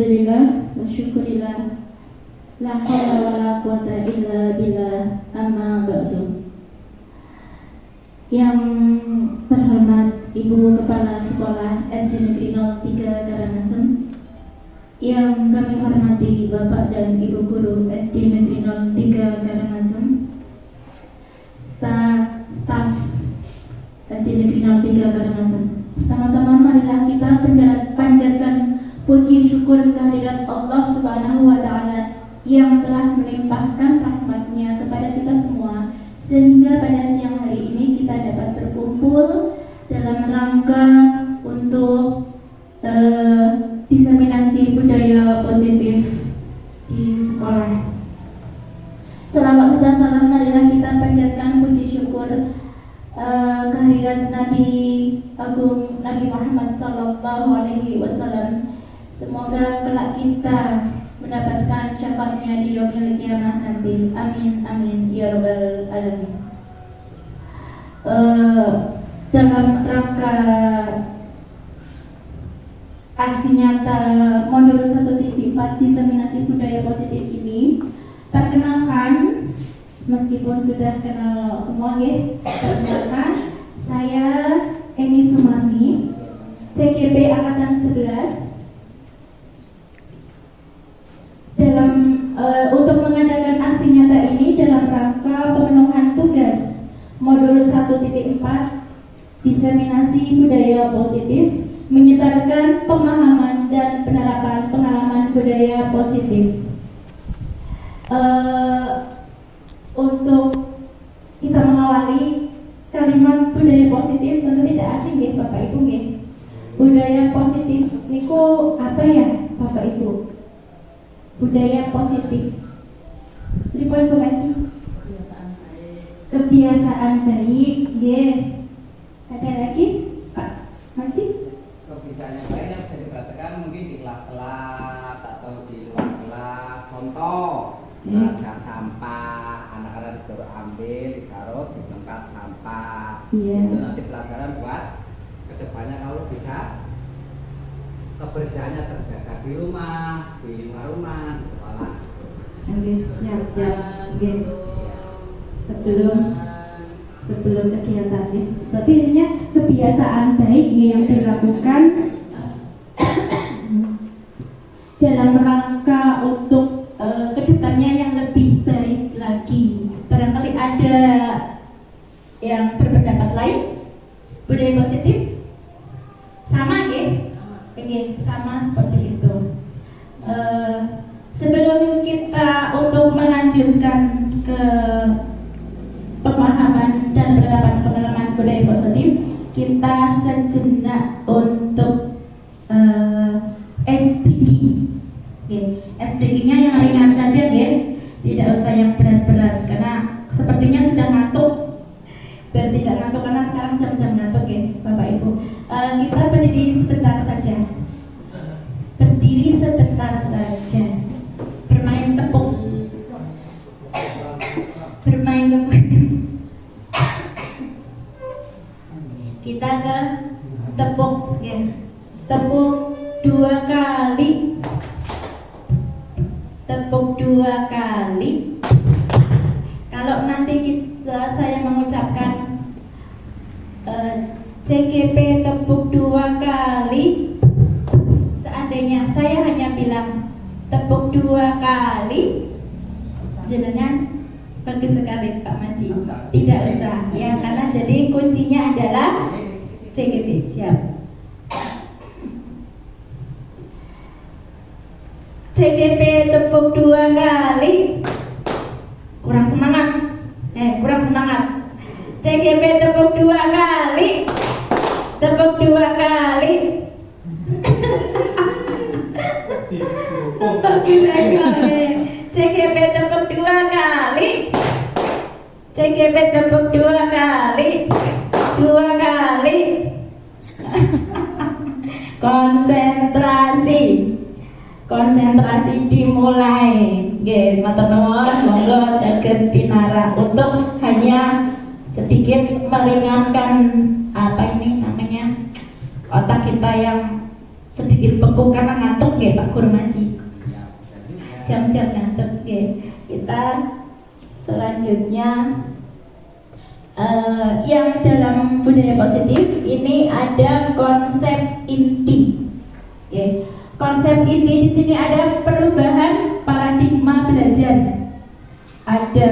Alhamdulillah wa syukurillah. La haula wa la quwata illa billah. Amma ba'du. Yang terhormat Ibu Kepala Sekolah SD Negeri 03 Karangasem, yang kami hormati Bapak dan Ibu Guru SD Negeri 03 Karangasem, staf SD Negeri 03 Karangasem. Pertama-tama marilah kita panjatkan puji syukur kehadirat Allah Subhanahu wa Ta'ala yang telah melimpahkan rahmat-Nya kepada kita semua, sehingga pada siang hari ini kita dapat berkumpul dalam rangka untuk diseminasi budaya positif di sekolah. Selawat dan salam marilah kita panjatkan puji syukur kehadirat Nabi Agung Nabi Muhammad Sallallahu Alaihi Wasallam. Semoga kelak kita mendapatkan syafaatnya di yaumil qiyamah nanti. Amin amin ya rabbal alamin. Dalam rangka aksi nyata modul 1.4 diseminasi budaya positif ini, perkenalkan, meskipun sudah kenal semua ya, perkenalkan, saya Eni Sumarni, CGP Angkatan 11. Untuk mengadakan aksi nyata ini dalam rangka pemenuhan tugas modul 1.4 diseminasi budaya positif, menyebarkan pemahaman dan penerapan pengalaman budaya positif. Untuk kita mengawali kalimat budaya positif tentu tidak asing ya Bapak Ibu ya. Budaya positif niku apa ya Bapak Ibu? Budaya positif. Jadi poin pembaca. Kebiasaan baik, ya. Ada lagi, Pak Maci? Kebiasaan baik yang bisa diperhatikan mungkin di kelas-kelas atau di luar kelas. Contoh, ada sampah, anak-anak disuruh ambil, disarut di tempat sampah. Itu nanti pelajaran buat kedepannya kalau bisa kebersihannya terjaga di rumah, di lingkungan rumah, di sekolah. Oke, siap. Oke. Sebelum kegiatannya, berarti intinya kebiasaan baik yang dilakukan dalam rangka untuk kedepannya yang lebih baik lagi. Barangkali ada yang berpendapat lain. Budaya positif sama ya? Oke, sama seperti itu. Sebelum kita untuk melanjutkan ke pemahaman dan penerapan pengalaman budaya positif, kita sejenak untuk SPG. SPG-nya yang ringan saja ya, tidak usah yang berat-berat karena sepertinya sudah ngantuk. Biar tidak ngantuk karena sekarang jam-jam ngantuk ya Bapak Ibu. Kita berdiri sebentar saja. Berdiri sebentar saja. Bermain tepuk. Kita ke tepuk ya. Tepuk 2 kali. Tepuk 2 kali. Kalau nanti saya mengucapkan CGP tepuk 2 kali, seandainya saya hanya bilang tepuk 2 kali, jenengan bagus sekali Pak Maji, tidak usah ya, karena jadi kuncinya adalah CGP. Siap. CGP tepuk 2 kali. Kurang semangat. CGP tepuk 2 kali. Tepuk 2 kali. CGP tepuk 2 kali. CGP tepuk 2 kali. 2 kali. Konsentrasi dimulai. Nggih, matur nuwun, monggo saged pinara untuk hanya sedikit meringankan apa ini namanya otak kita yang sedikit beku karena ngantuk ya Pak Guru Maji. Ya, bisa juga. Jam-jam ngantuk. Oke, kita selanjutnya yang dalam budaya positif ini ada konsep inti. Oke. Konsep inti di sini ada perubahan paradigma belajar. Ada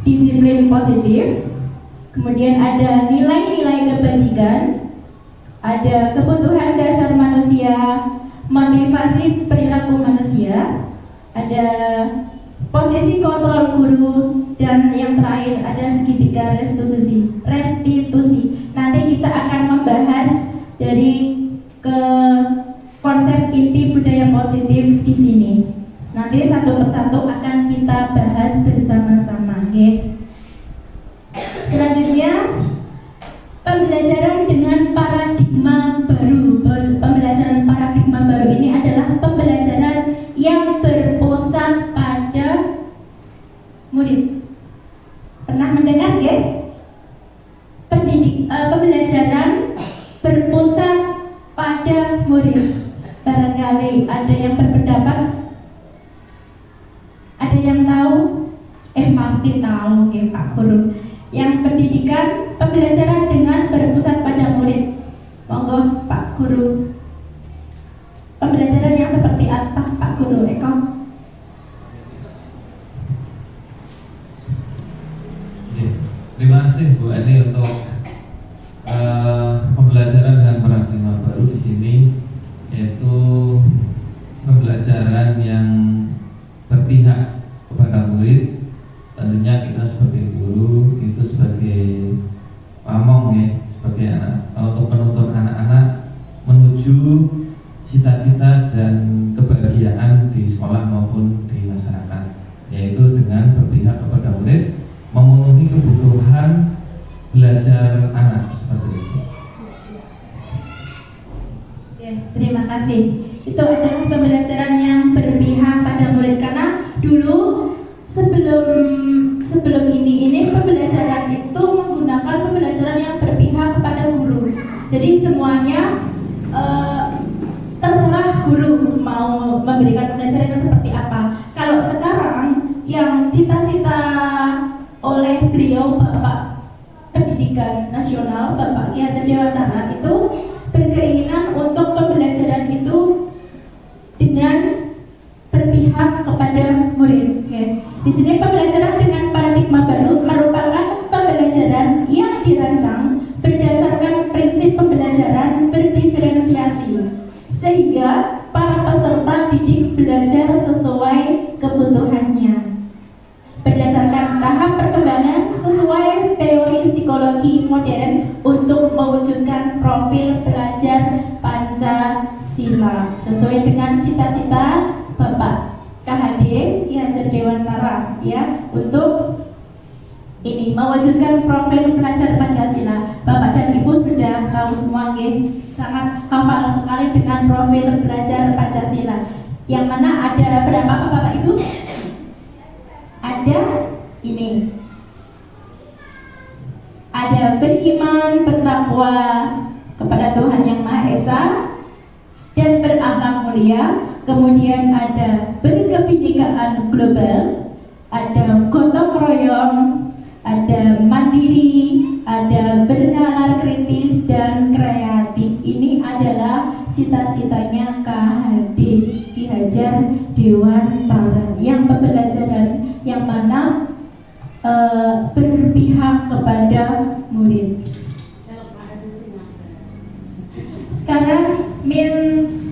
disiplin positif, kemudian ada nilai-nilai kebajikan, ada kebutuhan dasar manusia, motivasi perilaku manusia, ada posisi kontrol guru, dan yang terakhir ada segitiga restitusi. Nanti kita akan membahas dari ke konsep inti budaya positif di sini. Nanti satu persatu akan kita bahas bersama-sama, okay? Selanjutnya pembelajaran dengan paradigma baru. Pembelajaran paradigma baru ini adalah pembelajaran yang berpusat pada murid. Pernah mendengar ya? Pembelajaran berpusat pada murid. Barangkali ada yang berpendapat, ada yang tahu? Pasti tahu ya Pak Guru. Yang pendidikan pembelajaran dengan berpusat pada murid. Monggo Pak Guru. Pembelajaran yang seperti apa Pak Guru Eko? Terima kasih Bu Ani untuk pembelajaran dan paradigma baru di sini, yaitu pembelajaran yang berpihak kepada murid. Tentunya kita sebagai guru itu sebagai pamong ya, sebagai anak untuk menuntun anak-anak menuju cita-cita dan kebahagiaan di sekolah maupun di masyarakat, yaitu dengan berpihak kepada murid, memenuhi kebutuhan belajar anak seperti itu. Ya, terima kasih. Itu adalah pembelajaran yang berpihak pada murid, karena dulu sebelum ini pembelajaran itu menggunakan pembelajaran yang berpihak kepada guru. Jadi semuanya terserah guru mau memberikan pembelajaran yang seperti apa. Kalau sekarang yang cita-cita oleh beliau Bapak Pendidikan Nasional Bapak Ki Hajar Dewantara itu berkeinginan untuk pembelajaran itu dengan berpihak kepada murid. Okay. Di sini pembelajaran dengan paradigma baru merupakan pembelajaran yang dirancang berdasarkan prinsip pembelajaran berdiferensiasi, sehingga para peserta didik belajar sesuai kebutuhannya berdasarkan tahap perkembangan sesuai teori psikologi modern untuk mewujudkan profil pelajar Pancasila sesuai dengan cita-cita Bapak KHD Ki Hajar Dewantara ya, untuk ini mewujudkan profil pelajar Pancasila. Bapak dan Ibu sudah tahu semua, sangat hafal sekali dengan profil pelajar Pancasila. Yang mana ada berapa Bapak Ibu? Ada ini. Ada beriman, bertakwa kepada Tuhan Yang Maha Esa dan berakhlak mulia. Kemudian ada berkebinekaan global, ada gotong royong, ada mandiri, ada bernalar kritis dan kreatif. Ini adalah cita-citanya KHD Ki Hajar Dewantara, yang pembelajaran yang mana berpihak kepada murid. Sekarang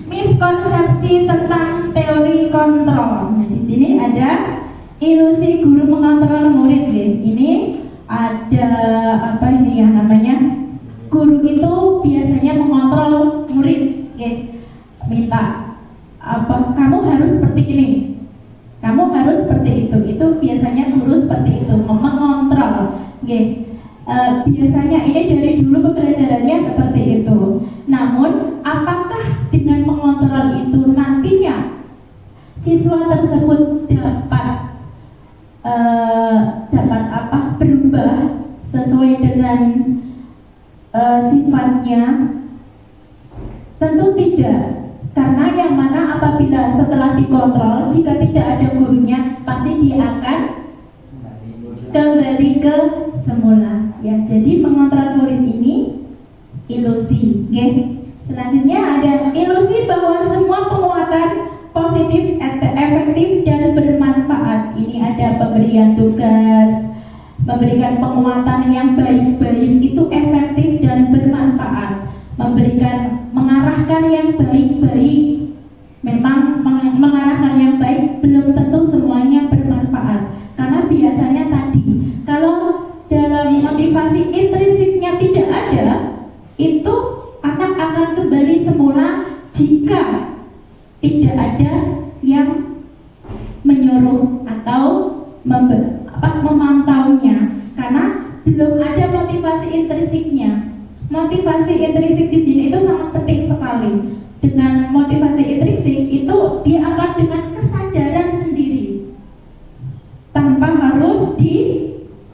miskonsepsi tentang teori kontrol. Nah, di sini ada ilusi guru mengontrol murid. Ini ada apa ini ya namanya? Guru itu biasanya mengontrol murid. Minta apa? Kamu harus seperti ini. Kamu harus seperti itu. Itu biasanya guru seperti itu, mengontrol. Biasanya ini dari dulu pembelajarannya seperti itu. Namun, apakah dengan mengontrol itu nantinya siswa tersebut dapat berubah sesuai dengan sifatnya? Tentu tidak, karena yang mana apabila setelah dikontrol, jika tidak ada gurunya, pasti dia akan kembali ke semula. Ya, jadi mengontrol murid ini ilusi. Selanjutnya ada ilusi bahwa semua penguatan positif, efektif dan bermanfaat. Ini ada pemberian tugas, memberikan penguatan yang baik-baik itu efektif dan bermanfaat. Mengarahkan yang baik-baik, memang mengarahkan yang baik belum tentu semuanya bermanfaat. Karena biasanya tadi, kalau dalam motivasi intrinsiknya tidak ada, itu anak akan kembali semula jika tidak ada yang menyuruh atau memantaunya, karena belum ada motivasi intrinsiknya. Motivasi intrinsik di sini itu sangat penting sekali. Dengan motivasi intrinsik itu dia akan dengan kesadaran sendiri, tanpa harus dikuatkan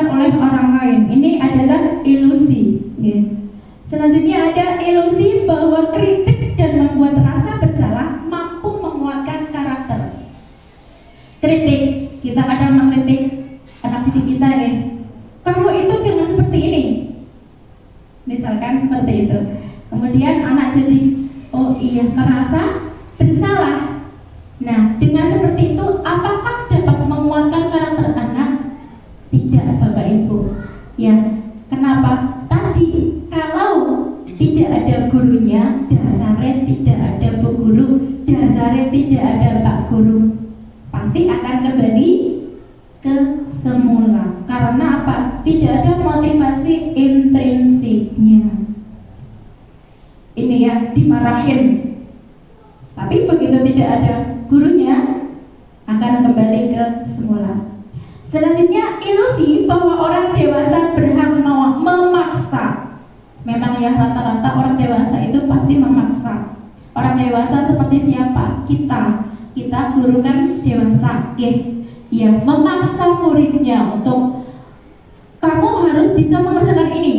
oleh orang lain. Ini adalah ilusi. Selanjutnya ada ilusi bahwa kritik dan membuat rasa bersalah mampu menguatkan karakter. Kritik, kita kadang mengkritik anak didik kita kamu itu jangan seperti ini, misalkan seperti itu. Kemudian anak jadi oh iya merasa bersalah. Nah, dengan seperti itu apakah dapat menguatkan karakter anak? Tidak, Bapak Ibu. Ya, kenapa? Tadi kalau tidak ada gurunya, dasarnya tidak ada bu guru, dasarnya tidak ada pak guru, pasti akan kembali ke semula. Karena apa? Tidak ada motivasi intrinsiknya. Ini yang dimarahin. Tapi begitu tidak ada gurunya, akan kembali ke semula. Selanjutnya ilusi bahwa orang dewasa berhak memaksa. Memang ya, rata-rata orang dewasa itu pasti memaksa. Orang dewasa seperti siapa? Kita guru kan dewasa, yang memaksa muridnya untuk kamu harus bisa mengerjakan ini.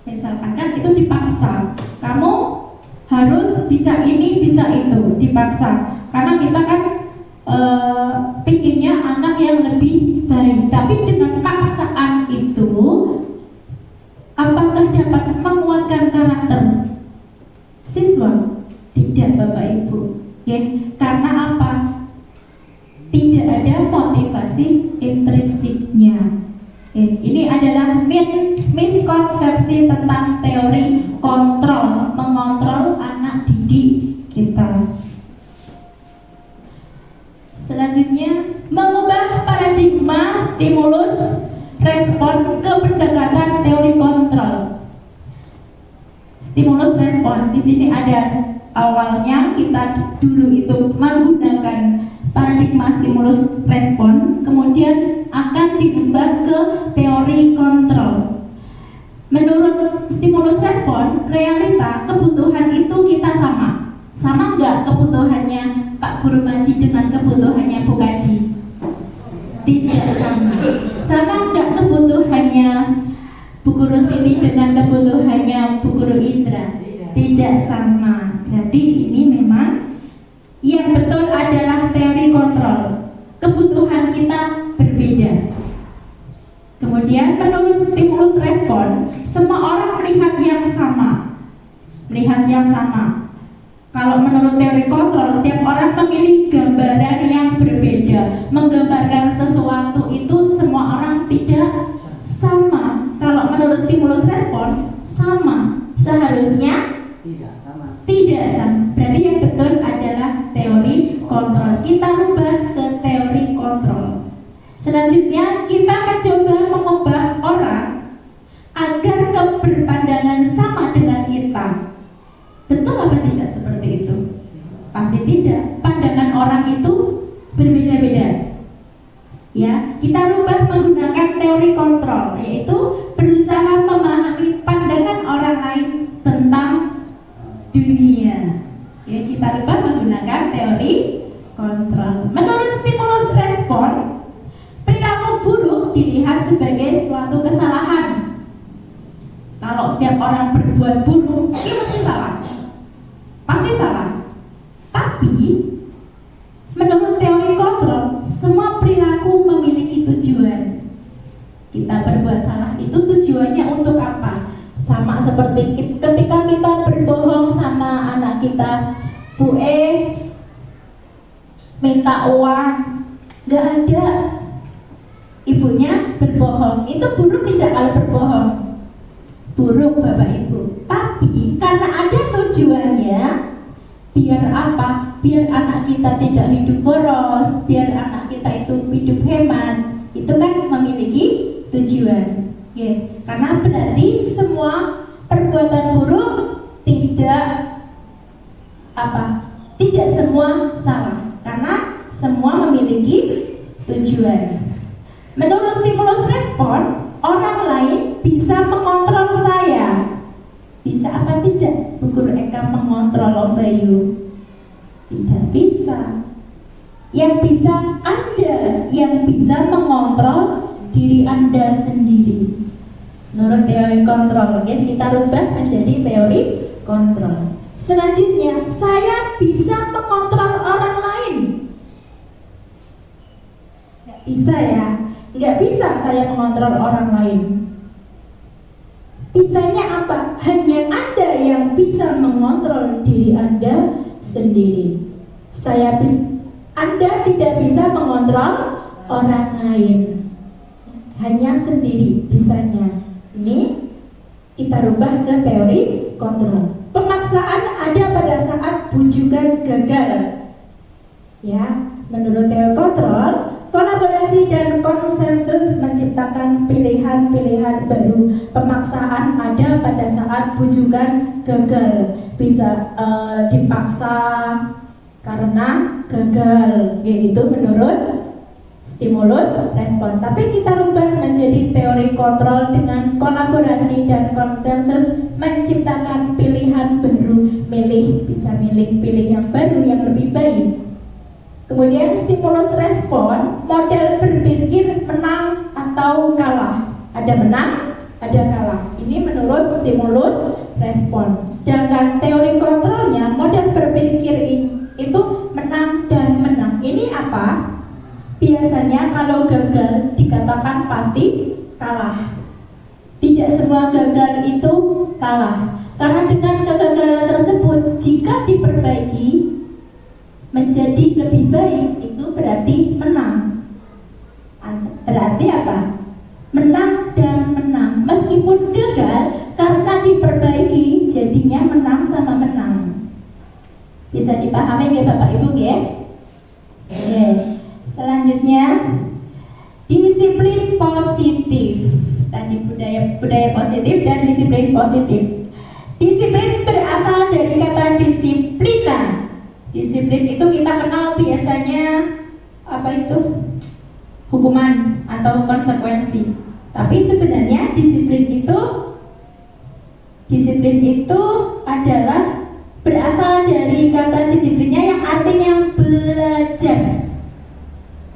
Misalkan kan itu dipaksa. Kamu harus bisa ini, bisa itu, dipaksa. Karena kita kan pinginnya anak yang lebih baik. Tapi dengan paksaan itu, apakah dapat menguatkan karakter siswa? Tidak, Bapak Ibu. Karena apa? Tidak ada motivasi intrinsiknya. Ini adalah miskonsepsi tentang teori kontrol, mengontrol anak didik kita. Selanjutnya, mengubah paradigma stimulus respon ke pendekatan teori kontrol. Stimulus respon di sini ada awalnya kita dulu itu menggunakan paradigma stimulus respon, kemudian akan diubah ke teori kontrol. Menurut stimulus respon, realita kebutuhan itu kita sama. Sama nggak kebutuhannya Pak Guru Maji dengan kebutuhannya Bu Kaji? Tidak sama. Sama nggak kebutuhannya Bu Guru Siti dengan kebutuhannya Bu Guru Indra? Tidak sama. Berarti ini memang yang betul adalah teori kontrol. Kebutuhan kita berbeda. Kemudian menurut stimulus respon, semua orang melihat yang sama. Melihat yang sama. Kalau menurut teori kontrol, setiap orang memilih gambaran yang berbeda. Menggambarkan sesuatu itu semua orang tidak sama. Kalau menurut stimulus respon, sama. Seharusnya tidak sama. Berarti yang betul adalah teori kontrol. Kita rubah ke teori kontrol. Selanjutnya kita mencoba mengubah orang agar berpandangan sama dengan kita. Betul apa tidak seperti itu? Pasti tidak. Pandangan orang itu berbeda-beda. Ya, kita rubah menggunakan teori kontrol, yaitu berusaha memahami pandangan orang lain tentang dunia. Ya, kita rubah menggunakan teori kontrol. Menurut stimulus respon, perilaku buruk dilihat sebagai setiap orang berbuat buruk, ini pasti salah. Pasti salah. Tapi menurut teori kontrol, semua perilaku memiliki tujuan. Kita berbuat salah itu tujuannya untuk apa? Sama seperti ketika kita berbohong sama anak kita, Bu minta uang, gak ada, ibunya berbohong. Itu buruk tidak kalau berbohong? Buruk Bapak Ibu. Tapi karena ada tujuannya, biar apa? Biar anak kita tidak hidup boros, biar anak kita itu hidup hemat. Itu kan memiliki tujuan. Karena berarti semua perbuatan buruk tidak tidak semua salah, karena semua memiliki tujuan. Menurut stimulus respon, orang lain bisa mengontrol saya. Bisa apa tidak Bu Guru Eka mengontrol Om Bayu? Tidak bisa. Yang bisa Anda yang bisa mengontrol diri Anda sendiri. Menurut teori kontrol, kita rubah menjadi teori kontrol. Selanjutnya, saya bisa mengontrol orang lain. Nggak bisa ya, nggak bisa saya mengontrol orang lain. Bisanya apa? Hanya Anda yang bisa mengontrol diri Anda sendiri. Anda tidak bisa mengontrol orang lain, hanya sendiri bisanya. Ini kita rubah ke teori kontrol. Pemaksaan ada pada saat bujukan gagal. Ya, menurut teori kontrol, kolaborasi dan konsensus menciptakan pilihan-pilihan baru. Pemaksaan ada pada saat bujukan gagal. Bisa dipaksa karena gagal, yaitu menurut stimulus respon. Tapi kita rubah menjadi teori kontrol dengan kolaborasi dan konsensus menciptakan pilihan baru. Bisa milih yang baru yang lebih baik. Kemudian stimulus respon, model berpikir menang atau kalah. Ada menang, ada kalah. Ini menurut stimulus respon. Sedangkan teori kontrolnya, model berpikir itu menang dan menang. Ini apa? Biasanya kalau gagal dikatakan pasti kalah. Tidak semua gagal itu kalah. Karena dengan kegagalan tersebut, jika diperbaiki menjadi lebih baik, itu berarti menang. Berarti apa? Menang dan menang. Meskipun gagal, karena diperbaiki jadinya menang sama menang. Bisa dipahami ya Bapak Ibu ya? Selanjutnya, disiplin positif. Tadi budaya positif dan disiplin positif. Disiplin berasal dari kata disiplina. Disiplin itu kita kenal biasanya apa itu? Hukuman atau konsekuensi. Tapi sebenarnya disiplin itu adalah berasal dari kata disiplinnya yang artinya belajar.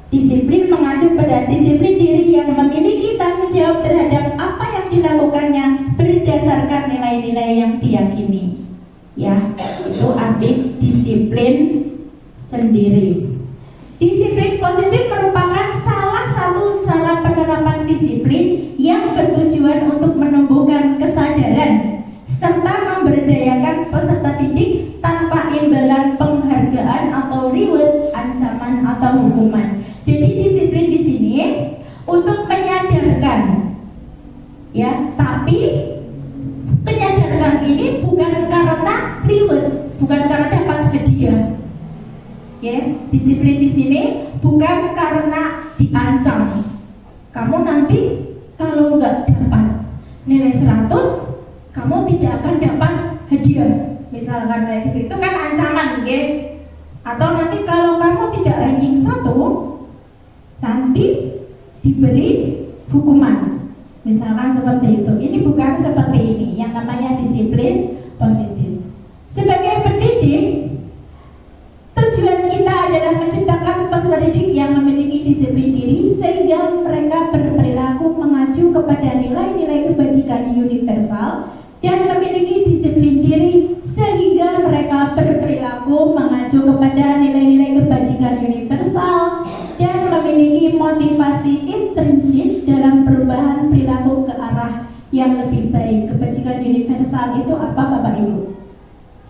Disiplin mengacu pada disiplin diri yang memiliki tanggung jawab terhadap apa yang dilakukannya berdasarkan nilai-nilai yang diyakini. Ya, itu arti disiplin sendiri. Disiplin positif merupakan salah satu cara penerapan disiplin yang bertujuan untuk menumbuhkan kesadaran serta memberdayakan peserta didik tanpa imbalan penghargaan atau reward, ancaman atau hukuman. Jadi disiplin di sini untuk menyadarkan, ya, tapi penyadarkan ini bukan karena reward, bukan karena dapat hadiah. Ya, disiplin di sini bukan karena diancam. Kamu nanti kalau nggak dapat nilai 100, kamu tidak akan dapat hadiah. Misalkan kayak gitu, itu kan ancaman, ya. Atau nanti kalau kamu tidak ranking 1, nanti diberi hukuman. Misalkan seperti itu. Ini bukan seperti ini. Yang namanya disiplin positif. Sebagai pendidik, tujuan kita adalah menciptakan peserta didik yang memiliki disiplin diri sehingga mereka berperilaku mengacu kepada nilai-nilai kebajikan universal dan memiliki disiplin diri sehingga mereka berperilaku mengacu kepada nilai-nilai kebajikan universal dan memiliki motivasi intrinsik dalam perubahan perilaku ke arah yang lebih baik. Kebajikan universal itu apa, Bapak Ibu?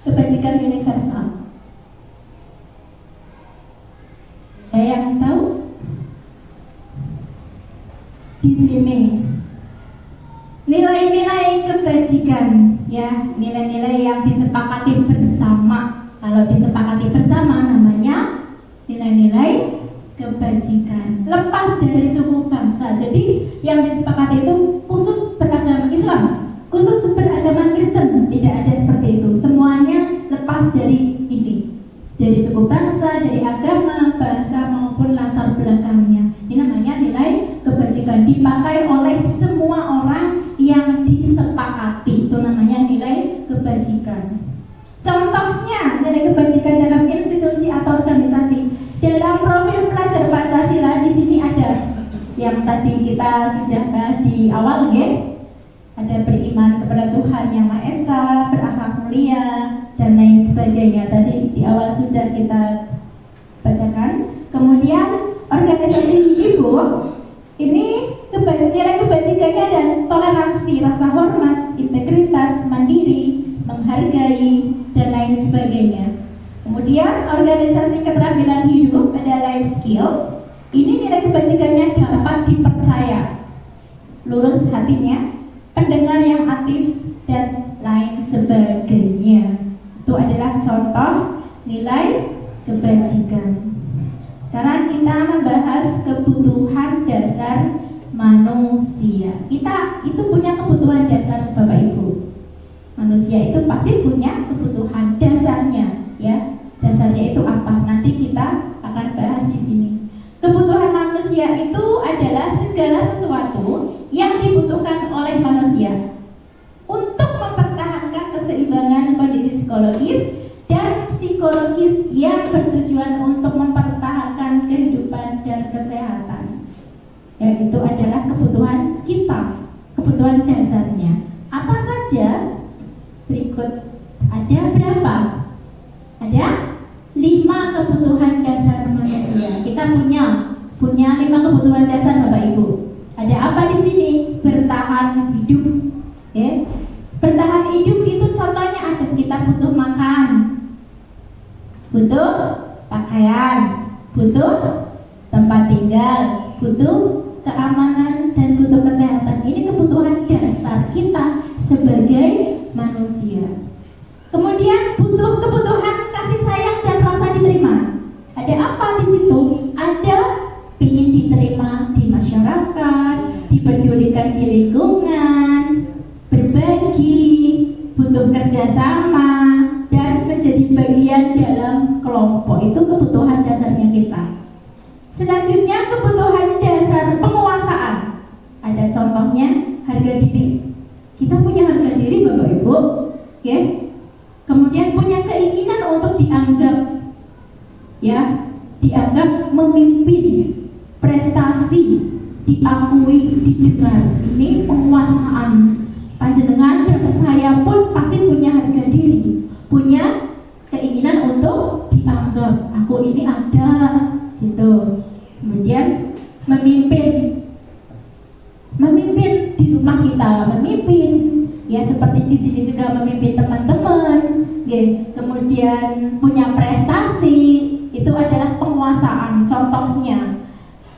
Kebajikan universal. Ada yang tahu? Di sini nilai-nilai kebajikan, ya, nilai-nilai yang disepakati bersama. Kalau disepakati bersama namanya nilai-nilai kebajikan. Lepas dari suku bangsa. Jadi yang disepakati itu khusus beragama Islam, khusus beragama Kristen, tidak ada seperti itu. Semuanya lepas dari ini, dari suku bangsa, dari agama, bahasa maupun latar belakangnya. Ini namanya nilai kebajikan, dipakai oleh semua orang yang disepakati. Itu namanya nilai kebajikan. Contohnya nilai kebajikan dalam institusi atau organisasi. Dalam profil pelajar Pancasila di sini ada yang tadi kita sudah bahas di awal, ya. Ada beriman kepada Tuhan Yang Maha Esa, berakhlak mulia, dan lain sebagainya. Tadi di awal sudah kita bacakan. Kemudian organisasi ibu ini nilai kebajikannya dan toleransi, rasa hormat, integritas, mandiri, menghargai, dan lain sebagainya. Kemudian organisasi keterampilan hidup ada life skill. Ini nilai kebajikannya dapat dipercaya, lurus hatinya, pendengar yang aktif, dan lain sebagainya. Itu adalah contoh nilai kebajikan. Sekarang kita membahas kebutuhan dasar manusia. Kita itu punya kebutuhan dasar, Bapak Ibu. Manusia itu pasti punya kebutuhan dasarnya, ya. Dasarnya itu apa? Nanti kita akan bahas di sini. Kebutuhan manusia itu adalah segala sesuatu yang dibutuhkan oleh manusia untuk mempertahankan keseimbangan kondisi psikologis dan psikologis yang bertujuan untuk mempertahankan kehidupan dan kesehatan. Ya, itu adalah kebutuhan kita, kebutuhan dasarnya. Apa saja? Berikut ada berapa? Ada 5 kebutuhan dasar manusia. Kita punya 5 kebutuhan dasar, Bapak Ibu. Ada apa di sini? Bertahan hidup. Ya. Bertahan hidup itu contohnya ada, kita butuh makan, butuh pakaian, butuh tempat tinggal, butuh keamanan, dan butuh kesehatan. Ini kebutuhan dasar kita sebagai manusia. Kemudian butuh kebutuhan kasih sayang dan rasa diterima. Ada apa di situ? Ada ingin diterima di masyarakat, dipedulikan di lingkungan, berbagi, butuh kerjasama, dan menjadi bagian dalam kelompok. Itu kebutuhan dasarnya kita. Selanjutnya kebutuhan dasar penguasaan. Ada contohnya harga diri. Kita punya harga diri, Bapak Ibu, ya. Kemudian punya keinginan untuk dianggap, ya, dianggap memimpin, prestasi, diakui, didengar. Ini penguasaan. Panjenengan dan saya pun pasti punya harga diri, punya keinginan untuk dianggap. Aku ini ada, gitu. Kemudian memimpin di rumah kita, memimpin, ya, seperti di sini juga memimpin teman-teman, ya. Kemudian punya prestasi, itu adalah penguasaan. Contohnya,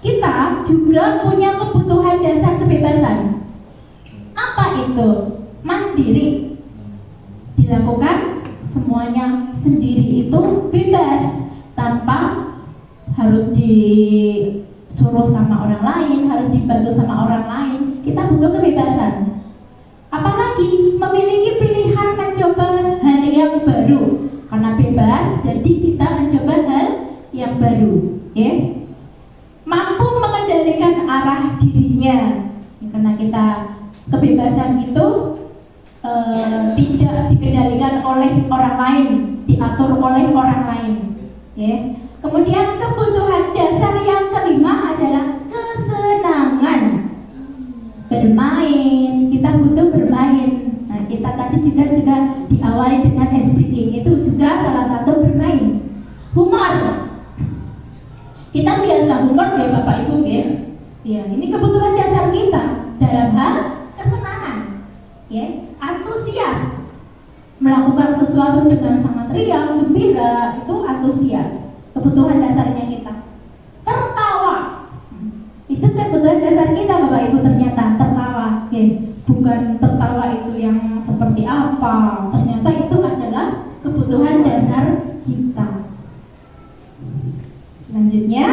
kita juga punya kebutuhan dasar kebebasan. Apa itu? Mandiri. Dilakukan semuanya sendiri, itu bebas, tanpa harus disuruh sama orang lain, harus dibantu sama orang lain. Kita butuh kebebasan. Apalagi memiliki pilihan mencoba hal yang baru. Karena bebas, jadi kita mencoba hal yang baru, ya. Mampu mengendalikan arah dirinya, ya, karena kita kebebasan itu tidak dikendalikan oleh orang lain, diatur oleh orang lain, ya. Kemudian kebutuhan dasar yang kelima adalah kesenangan. Bermain, kita butuh bermain. Nah, kita tadi juga diawali dengan speaking, itu juga salah satu bermain. Humor, kita biasa humor ya Bapak Ibu ya. Ya, ini kebutuhan dasar kita dalam hal kesenangan, ya, antusias, melakukan sesuatu dengan sangat riang, gembira, itu antusias, kebutuhan dasarnya kita. Tertawa, itu kebutuhan dasar kita Bapak Ibu, ternyata tertawa, ya. Bukan tertawa itu yang seperti apa, ternyata itu adalah kebutuhan dasar kita. Selanjutnya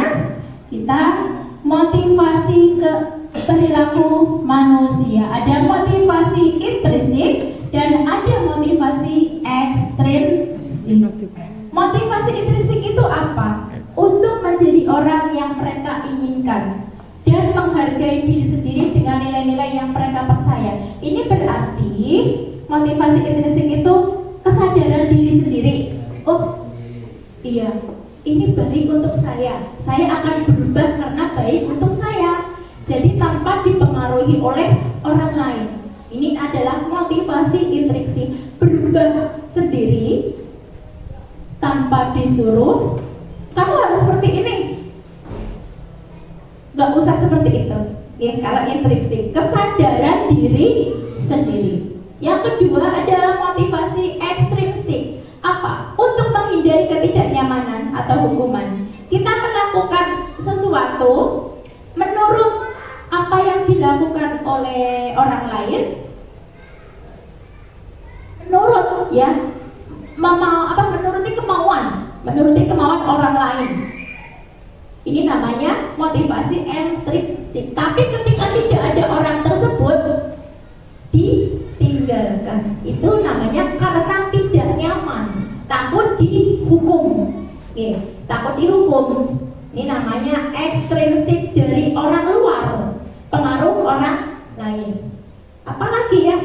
kita motivasi ke perilaku manusia. Ada motivasi intrinsik dan ada motivasi ekstrinsik. Motivasi intrinsik itu apa? Untuk menjadi orang yang mereka inginkan dan menghargai diri sendiri dengan nilai-nilai yang mereka percaya. Ini berarti motivasi intrinsik itu kesadaran diri sendiri. Oh, iya, ini baik untuk saya akan berubah karena baik untuk saya. Jadi tanpa dipengaruhi oleh orang lain. Ini adalah motivasi intrinsik, berubah sendiri tanpa disuruh. Kamu harus seperti ini, gak usah seperti itu ya. Kalau intrinsik, kesadaran diri sendiri. Yang kedua adalah motivasi ekstrinsik. Apa? Untuk menghindari ketidaknyamanan atau hukuman. Kita melakukan sesuatu menurut apa yang dilakukan oleh orang lain, menurut ya, menuruti kemauan orang lain. Ini namanya motivasi ekstrinsik. Tapi ketika tidak ada orang tersebut, ditinggalkan. Itu namanya karena tidak nyaman, takut dihukum. Oke, takut dihukum. Ini namanya ekstrinsik dari orang luar, pengaruh orang lain. Apalagi ya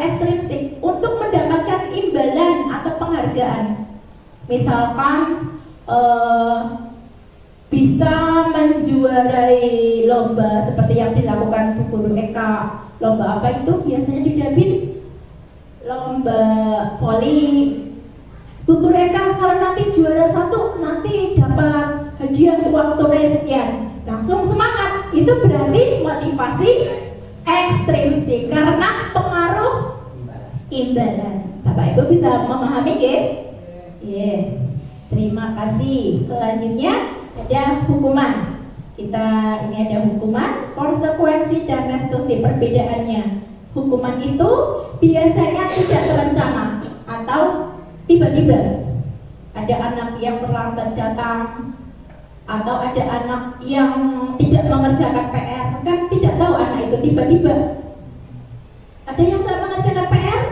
ekstrinsik untuk mendapatkan imbalan atau penghargaan. Misalkan bisa menjuarai lomba seperti yang dilakukan Bu Guru Eka. Lomba apa itu? Biasanya di Dabin lomba voli. Bu Guru Eka kalau nanti juara 1 nanti dapat hadiah uang tunai sekian, langsung semangat. Itu berarti motivasi ekstrinsik karena pengaruh imbalan. Bapak Ibu bisa memahami ya? Yeah. Terima kasih. Selanjutnya ada hukuman. Ini ada hukuman, konsekuensi dan restitusi. Perbedaannya, hukuman itu biasanya tidak terencana atau tiba-tiba. Ada anak yang terlambat datang, atau ada anak yang tidak mengerjakan PR. Kan tidak tahu anak itu tiba-tiba. Ada yang tidak mengerjakan PR,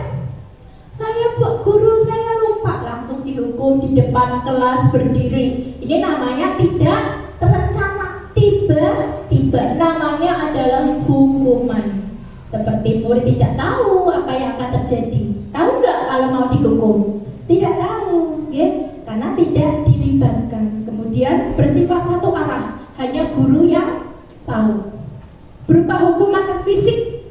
saya Bu Guru, saya lupa, langsung dihukum di depan kelas berdiri. Ini namanya tidak terencana, tiba-tiba. Namanya adalah hukuman. Seperti murid tidak tahu apa yang akan terjadi. Tahu nggak kalau mau dihukum? Tidak tahu, ya, karena tidak dilibatkan. Kemudian bersifat satu arah, hanya guru yang tahu. Berupa hukuman fisik.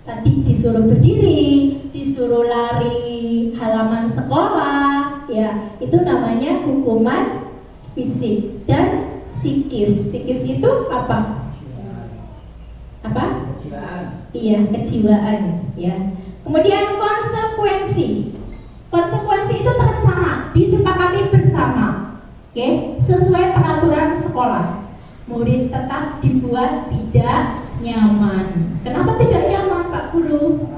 Tadi disuruh berdiri, disuruh lari halaman sekolah, ya, itu namanya hukuman fisik. Dan psikis. Psikis itu apa? Kejiwaan. Iya, kejiwaan, ya. Kemudian konsekuensi. Konsekuensi itu terencana, disepakati bersama, oke, sesuai peraturan sekolah. Murid tetap dibuat tidak nyaman. Kenapa tidak nyaman, Pak Guru?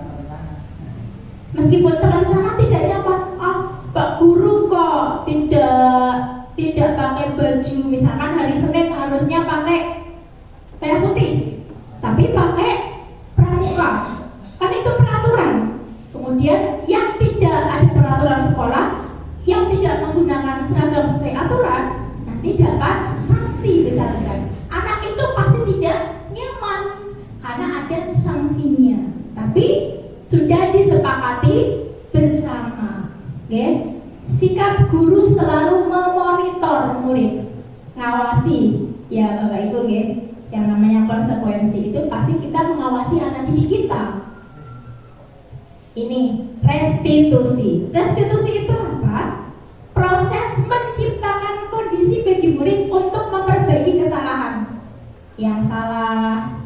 Meskipun terencana tidak nyaman. Pak Guru kok tidak pakai baju, misalkan hari Senin harusnya pakai merah putih, tapi pakai pramuka. Kan itu peraturan. Kemudian yang tidak ada peraturan sekolah, yang tidak menggunakan seragam sesuai aturan, nanti dapat sanksi misalkan. Anak itu pasti tidak nyaman karena ada sanksinya. Tapi sudah disepakati bersama. Oke? Sikap guru selalu memonitor murid, ngawasi. Ya Bapak Ibu, ya. Yang namanya konsekuensi itu pasti kita mengawasi anak didik kita. Ini restitusi. Restitusi itu apa? Proses menciptakan kondisi bagi murid untuk memperbaiki kesalahan yang salah.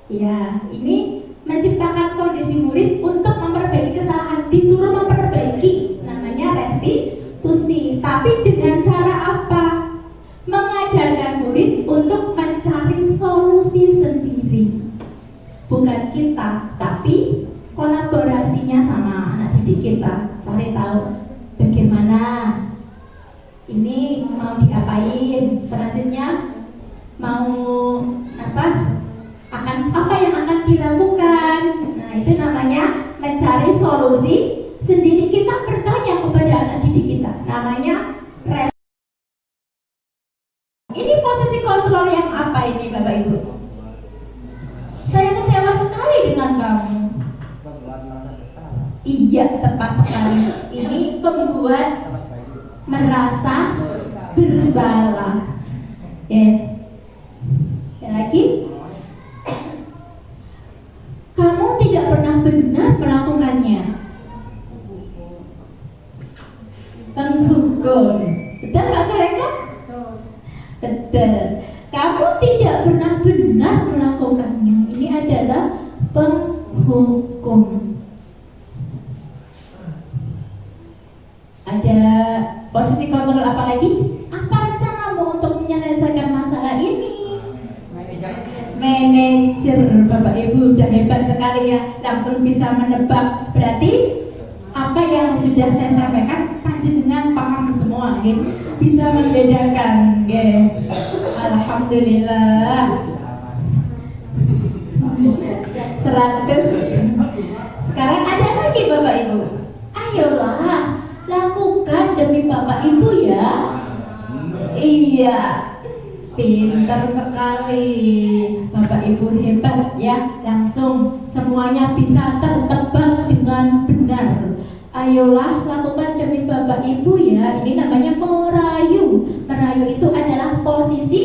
Ya, ini menciptakan kondisi murid untuk memperbaiki kesalahan, disuruh memperbaiki, namanya restitusi. Tapi dengan cara apa? Mengajarkan murid untuk mencari solusi sendiri. Bukan kita, tapi kolaborasinya sama anak didik kita. Cari tahu bagaimana ini mau diapain, selanjutnya mau apa, akan apa yang akan dilakukan. Nah, itu namanya mencari solusi sendiri. Kita bertanya kepada anak didik kita, namanya ini posisi kontrol yang apa ini Bapak Ibu? Saya kecewa sekali dengan kamu. Iya, tepat sekali. Ini membuat merasa bersalah. Ya. Dan lagi, kamu tidak pernah benar melakukannya. Penghukum. Betul nggak mereka? Betul. Kamu tidak pernah benar melakukannya. Ini adalah penghukum. Ada posisi kontrol apa lagi? Apa rencanamu untuk menyelesaikan masalah ini? Manajer. Bapak Ibu udah hebat sekali ya, langsung bisa menebak. Berarti apa yang sudah saya sampaikan panjenengan paham semua, ya? Bisa membedakan, ya? Alhamdulillah. 100. Sekarang ada lagi Bapak Ibu. Ayolah, lakukan demi Bapak Ibu ya. Iya, pintar sekali. Bapak Ibu hebat ya. Langsung semuanya bisa tertebak dengan benar. Ayolah, lakukan demi Bapak Ibu ya. Ini namanya merayu. Merayu itu adalah posisi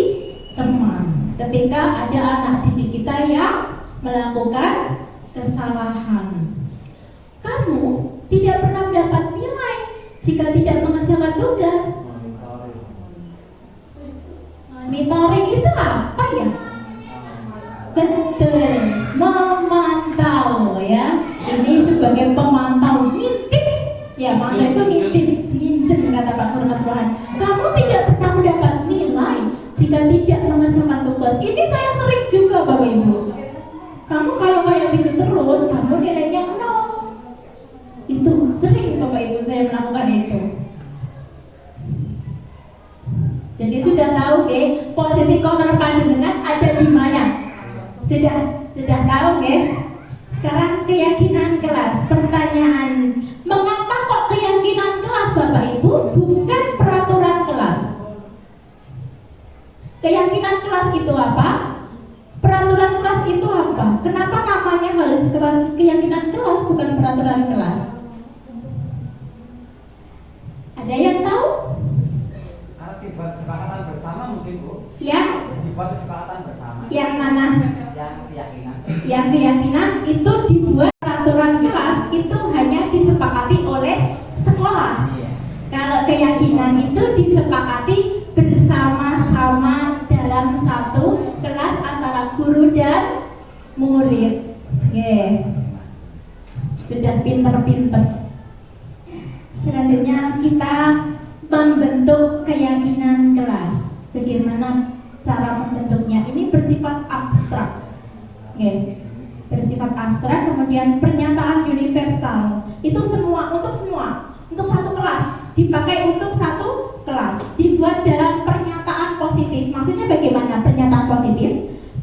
teman. Ketika ada anak didik kita yang melakukan kesalahan, kamu tidak pernah mendapat nilai jika tidak mengerjakan tugas. Monitoring itu apa ya? Betul, memantau ya. Ini sebagai pemantau, ngintip. Ya, mantau itu ngintip, nginjen kata Pak Guru Mas Rohan. Kamu tidak pernah mendapat nilai jika tidak mengerjakan tugas. Ini saya sering juga Bapak Ibu. Kamu kalau kayak gitu terus, kamu nilainya 0. Itu sering Bapak Ibu saya melakukan itu. Jadi sudah tahu ke posisi kontrol panjenengan ada di mana? Sudah tahu ke? Sekarang keyakinan kelas. Pertanyaan, mengapa kok keyakinan kelas Bapak Ibu bukan peraturan kelas? Keyakinan kelas itu apa? Peraturan kelas itu apa? Kenapa namanya harus keyakinan kelas bukan peraturan kelas? Ada yang tahu? Karena dibuat kesepakatan bersama mungkin Bu. Ya. Dibuat kesepakatan bersama. Yang mana? Yang keyakinan. Yang keyakinan itu dibuat peraturan kelas itu hanya disepakati oleh sekolah. Iya. Kalau keyakinan itu disepakati bersama-sama dalam satu kelas antara guru dan murid. Sudah pinter-pinter. Selanjutnya kita membentuk keyakinan kelas. Bagaimana cara membentuknya? Ini bersifat abstrak. Bersifat abstrak, kemudian pernyataan universal. Itu semua, untuk satu kelas, dipakai untuk satu kelas, dibuat dalam pernyataan positif. Maksudnya bagaimana pernyataan positif?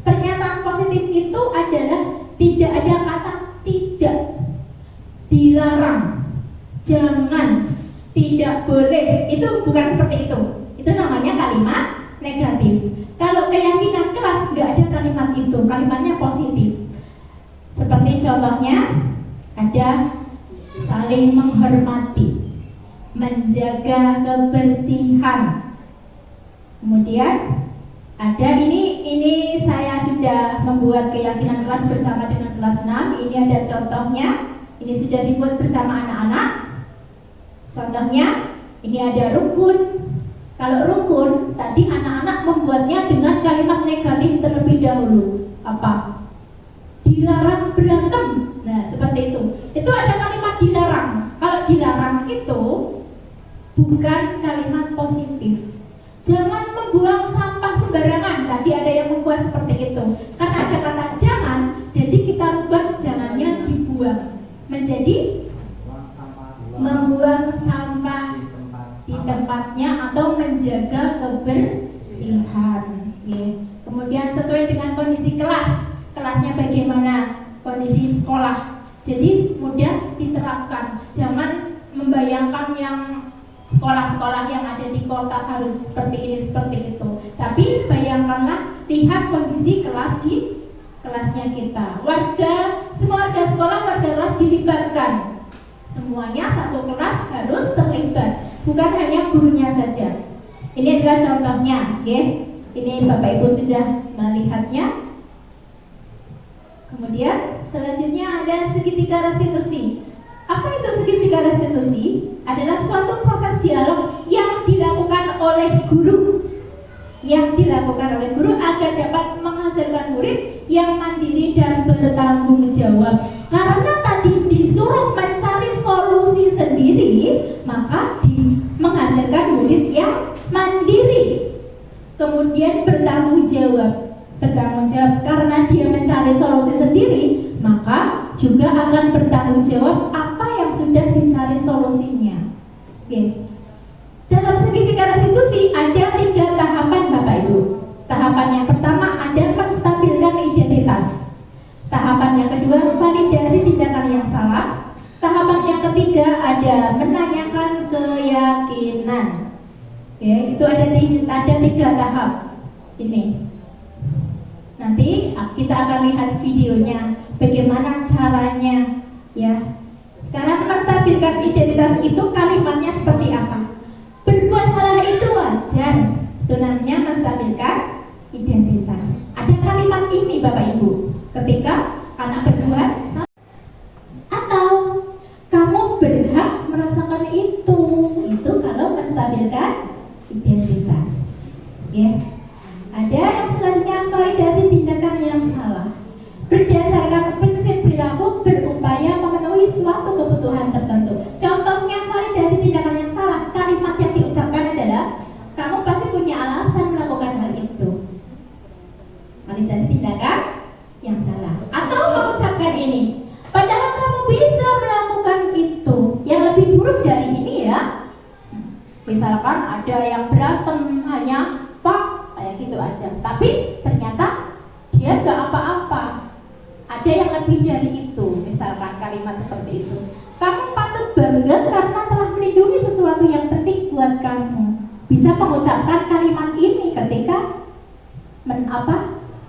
Pernyataan positif itu adalah tidak ada kata tidak, dilarang, jangan, tidak boleh. Itu bukan seperti itu. Itu namanya kalimat negatif. Kalau keyakinan kelas nggak ada kalimat itu, kalimatnya positif. Seperti contohnya ada saling menghormati, menjaga kebersihan. Kemudian ada ini saya sudah membuat keyakinan kelas bersama dengan kelas 6. Ini ada contohnya. Ini sudah dibuat bersama anak-anak. Contohnya, ini ada rukun. Kalau rukun, tadi anak-anak membuatnya dengan kalimat negatif terlebih dahulu. Apa? Dilarang berantem. Nah, seperti itu. Itu ada kalimat dilarang. Kalau dilarang itu bukan kalimat positif. Jangan membuang sampah sembarangan. Tadi ada yang membuat seperti itu. Karena ada kata jangan, jadi kita rubah jangannya dibuang menjadi membuang sampah di tempatnya atau menjaga kebersihan. Kemudian sesuai dengan kondisi kelasnya bagaimana, kondisi sekolah. Jadi mudah diterapkan. Jangan membayangkan yang sekolah-sekolah yang ada di kota harus seperti ini seperti itu. Tapi bayangkanlah, lihat kondisi kelas di kelasnya kita. Semua warga sekolah, warga kelas dilibatkan. Semuanya satu kelas harus terlibat, bukan hanya gurunya saja. Ini adalah contohnya, Ini Bapak Ibu sudah melihatnya. Kemudian selanjutnya ada segitiga restitusi. Apa itu segitiga restitusi? Adalah suatu proses dialog yang dilakukan oleh guru. Yang dilakukan oleh guru agar dapat menghasilkan murid yang mandiri dan bertanggung jawab. Karena tadi disuruh mencari solusi sendiri, maka menghasilkan murid yang mandiri. Kemudian bertanggung jawab. Bertanggung jawab karena dia mencari solusi sendiri, maka juga akan bertanggung jawab apa yang sudah dicari solusinya. Dalam segitiga restitusi ada 3 tahapan Bapak Ibu. Tahapan yang pertama ada menstabilkan identitas. Tahapan yang kedua validasi tindakan yang salah. Tahapan yang ketiga ada menanyakan keyakinan. Itu ada 3 tahap. Ini. Nanti kita akan lihat videonya bagaimana caranya, ya. Sekarang menstabilkan identitas itu kalimatnya seperti apa? Berbuat salah itu wajar. Itu namanya menstabilkan identitas. Ada kalimat ini Bapak Ibu. Ketika anak berbuat salah, atau kamu berhak merasakan itu kalau menstabilkan identitas. Ada yang selanjutnya validasi tindakan yang salah. Berdasarkan prinsip perilaku berupaya memenuhi suatu kebutuhan tertentu. Contohnya validasi tindakan yang salah, kalimat yang diucapkan adalah kamu pasti punya alasan melakukan hal itu. Validasi tindakan yang salah. Atau mengucapkan ini, padahal kamu bisa melakukan itu. Yang lebih buruk dari ini ya, misalkan ada yang berantem hanya pak kayak gitu aja, tapi ternyata dia gak apa-apa. Ada yang lebih dari itu, misalkan kalimat seperti itu. Kamu patut bangga karena telah melindungi sesuatu yang penting buat kamu. Bisa mengucapkan kalimat ini ketika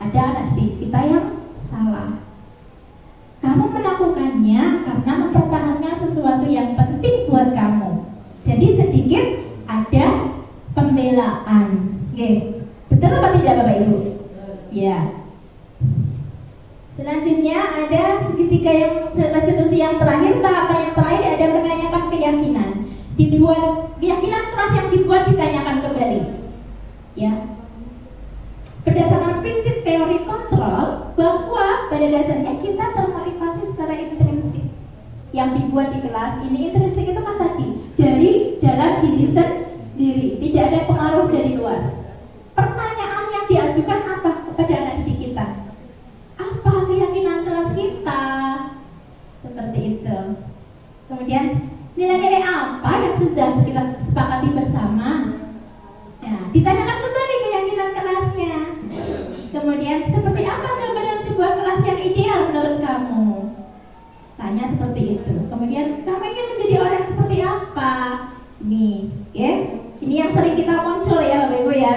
ada anak didik kita yang salah. Kamu melakukannya karena mempertahankan sesuatu yang penting buat kamu. Jadi sedikit ada pembelaan. Betul apa tidak Bapak Ibu? Ya. Selanjutnya ada segitiga yang restitusi yang terakhir. Tahapan yang terakhir ada menanyakan keyakinan. Dibuat keyakinan kelas yang dibuat ditanyakan kembali. Ya. Berdasarkan prinsip teori kontrol bahwa pada dasarnya kita termotivasi secara intrinsik. Yang dibuat di kelas ini intrinsik itu kan tadi dari dalam diri sendiri, tidak ada pengaruh dari luar. Pertanyaan yang diajukan apa kepada anak didik kita? Apa keyakinan kelas kita? Seperti itu. Kemudian nilai-nilai apa yang sudah kita sepakati bersama? Nah, ditanyakan kembali keyakinan kelasnya. Kemudian seperti apa gambaran sebuah kelas yang ideal menurut kamu? Tanya seperti itu. Kemudian kamu ingin menjadi orang seperti apa? Ini yang sering kita muncul ya Bapak Ibu ya.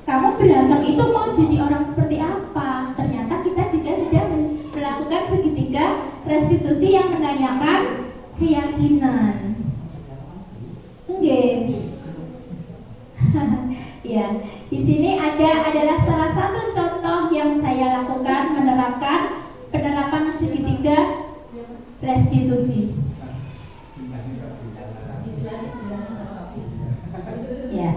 Kamu berantem itu mau jadi orang seperti apa? Ternyata kita juga sudah melakukan segitiga restitusi yang menanyakan keyakinan. Ya, di sini adalah salah satu contoh yang saya lakukan penerapan segitiga restitusi. Ya.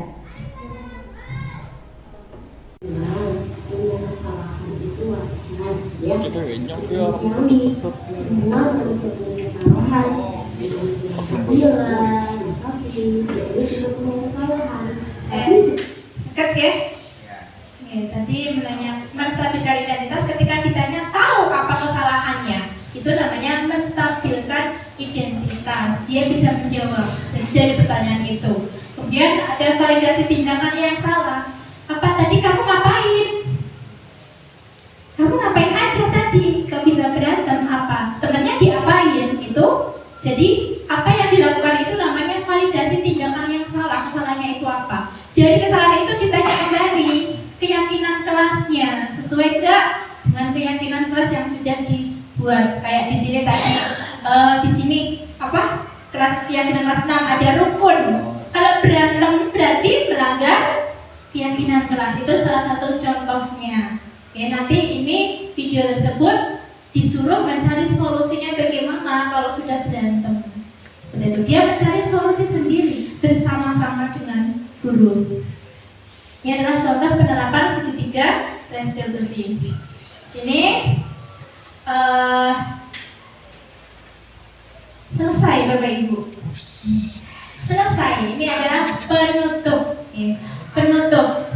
Punya kesalahan itu wajar ya. Kita wenyong ke Manusiawi. Semua manusia punya kesalahan. Manusia bilang, tapi dia juga punya kesalahan. Singkat ya. Ya, tadi menstabilkan identitas ketika ditanya tahu apa kesalahannya. Itu namanya menstabilkan identitas. Dia bisa menjawab dari pertanyaan itu. Kemudian ada validasi tindakan yang salah. Apa tadi kamu ngapain? Kamu ngapain aja tadi? Kau bisa berantem apa? Temannya diapain? Itu jadi apa yang dilakukan itu namanya validasi tindakan yang salah. Kesalahannya itu apa? Dari kesalahan itu ditanya kembali keyakinan kelasnya sesuai enggak dengan keyakinan kelas yang sudah dibuat. Kayak di sini tadi di sini apa? Kelas keyakinan kelas 6 ada rukun. Kalau berantem berarti melanggar keyakinan kelas. Itu salah satu contohnya. Oke, nanti ini video tersebut disuruh mencari solusinya bagaimana kalau sudah berantem. Seperti itu. Dia mencari solusi sendiri bersama-sama dengan guru. Ini adalah contoh penerapan segitiga restitusi. Sini selesai Bapak Ibu. Selesai. Ini adalah penutup. Penutup.